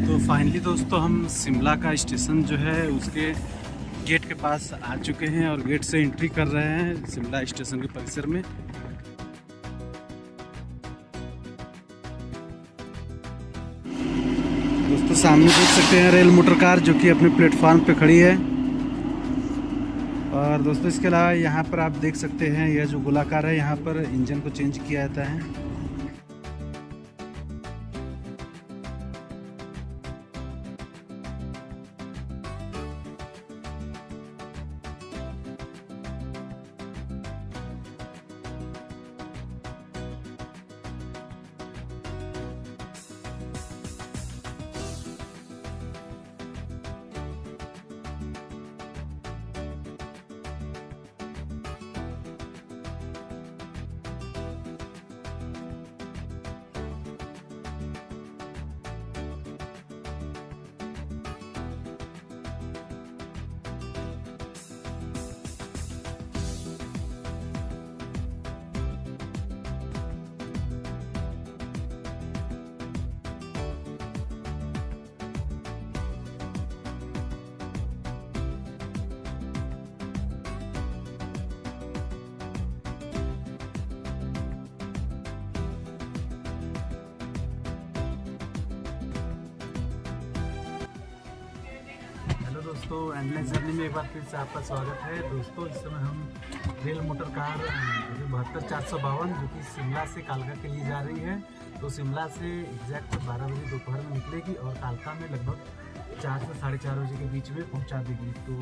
तो फाइनली दोस्तों हम शिमला का स्टेशन जो है उसके गेट के पास आ चुके हैं और गेट से एंट्री कर रहे हैं शिमला स्टेशन के परिसर में। दोस्तों सामने देख सकते हैं रेल मोटर कार जो कि अपने प्लेटफॉर्म पे खड़ी है। और दोस्तों इसके अलावा यहाँ पर आप देख सकते हैं यह जो गोलाकार है यहाँ पर इंजन को चेंज किया जाता है। दोस्तों एंडलेस जर्नी में एक बार फिर से आपका स्वागत है। दोस्तों इस समय हम रेल मोटर कार 72-452 जो कि शिमला से कालका के लिए जा रही है। तो शिमला से एग्जैक्ट 12 बजे दोपहर में निकलेगी और कालका में लगभग 4 से 4:30 बजे के बीच में पहुंचा देगी। तो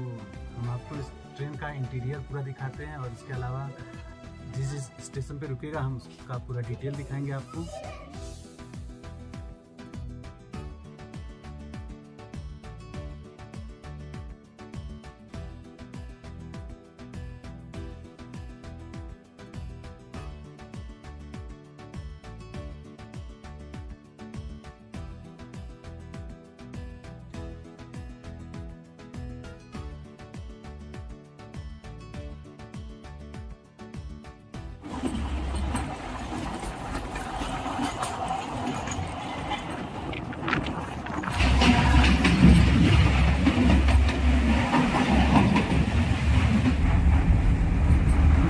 हम आपको इस ट्रेन का इंटीरियर पूरा दिखाते हैं और इसके अलावा जिस स्टेशन पर रुकेगा हम उसका पूरा डिटेल दिखाएंगे आपको।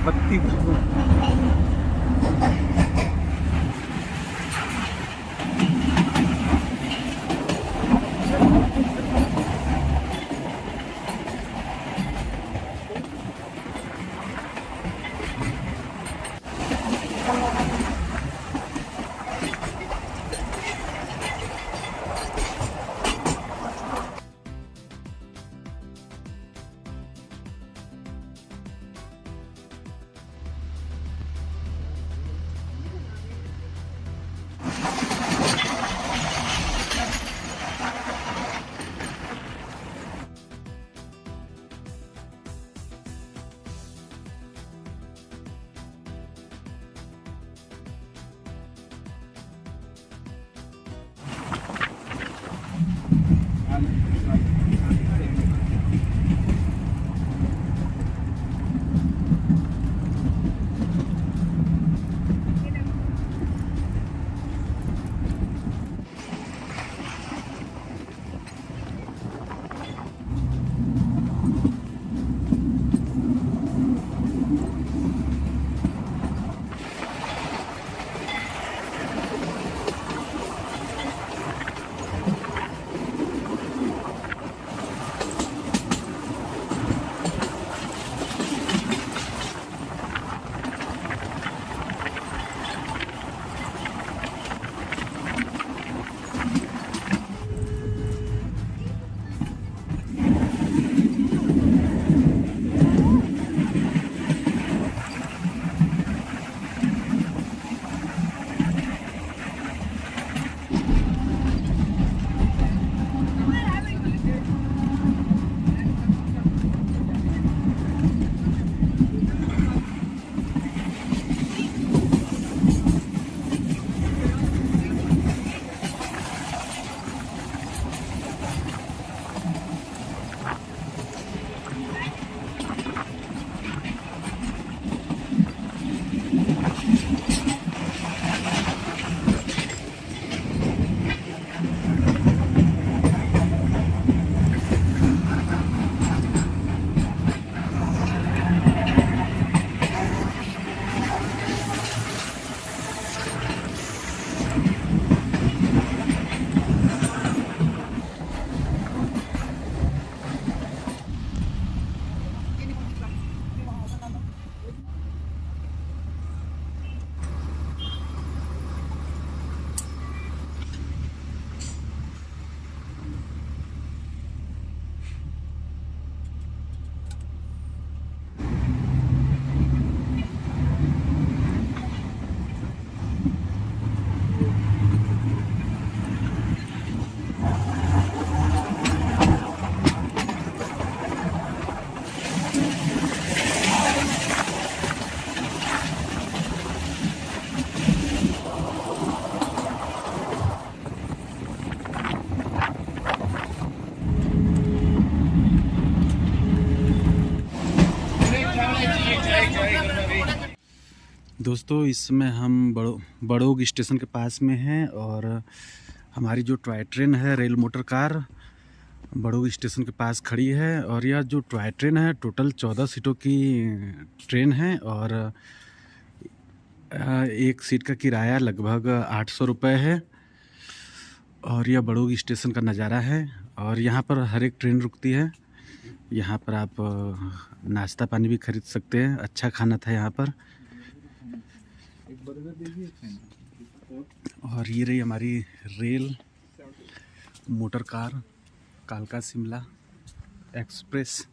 बत्ती दोस्तों इस समय हम बड़ोग स्टेशन के पास में हैं और हमारी जो टॉय ट्रेन है rail motor car Barog station के पास खड़ी है। और यह जो टॉय ट्रेन है टोटल 14 सीटों की ट्रेन है और एक सीट का किराया लगभग 800 रुपये है। और यह बड़ोग स्टेशन का नज़ारा है और यहाँ पर हर एक ट्रेन रुकती है। यहाँ पर आप नाश्ता पानी भी खरीद सकते हैं। अच्छा खाना था यहाँ पर। और ये रही हमारी रेल मोटर कार कालका शिमला एक्सप्रेस।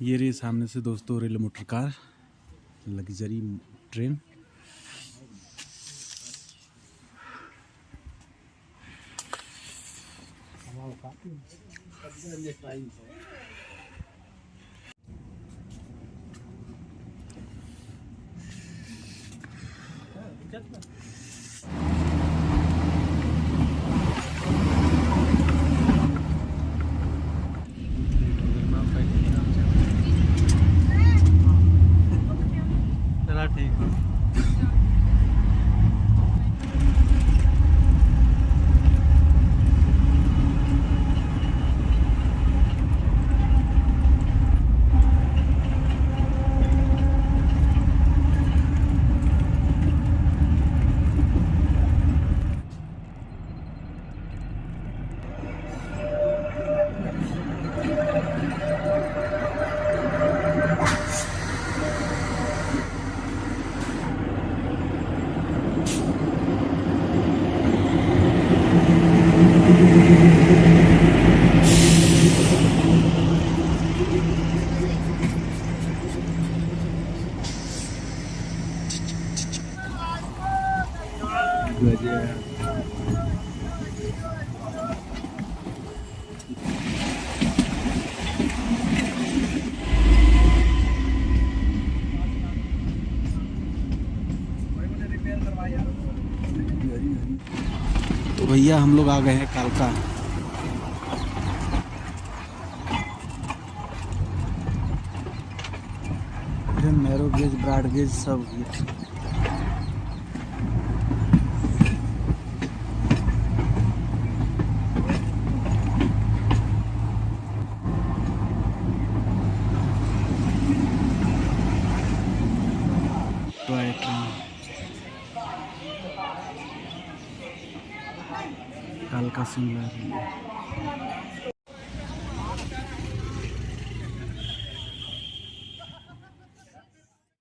ये रही सामने से दोस्तों rail motor car luxury train. चला ठीक है। तो भैया हम लोग आ गए हैं कालका। नैरो गेज ब्रॉड गेज सब टॉय ट्रेन कालका शिमला।